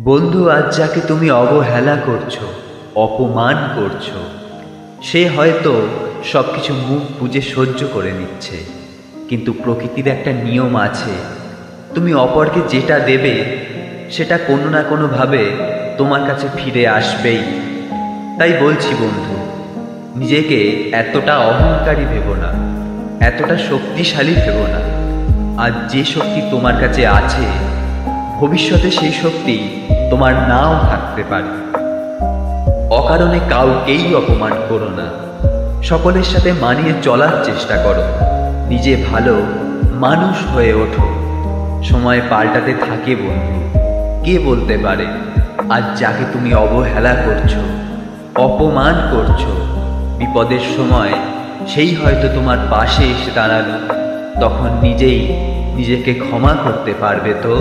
বন্ধু, আজ যাকে তুমি অবহেলা করছো, অপমান করছো, সে হয়তো সবকিছু মুখ বুজে সহ্য করে নিচ্ছে, কিন্তু প্রকৃতির একটা নিয়ম আছে। তুমি অপরকে যেটা দেবে সেটা কোনো না কোনোভাবে তোমার কাছে ফিরে আসবেই। তাই বলছি বন্ধু, নিজেকে এতটা অহংকারী ভেবো না, এতটা শক্তিশালী ভেবো না। আর যে শক্তি তোমার কাছে আছে, ভবিষ্যতে সেই শক্তি তোমার নাও থাকতে পারে। অকারণে কাউকেই অপমান করো না, সকলের সাথে মানিয়ে চলার চেষ্টা করো, নিজে ভালো মানুষ হয়ে ওঠো। সময় পাল্টাতে থাকে বন্ধু, কে বলতে পারে আজ যাকে তুমি অবহেলা করছো, অপমান করছো, বিপদের সময় সেই হয়তো তোমার পাশে এসে দাঁড়ালো। তখন নিজেই নিজেকে ক্ষমা করতে পারবে তো?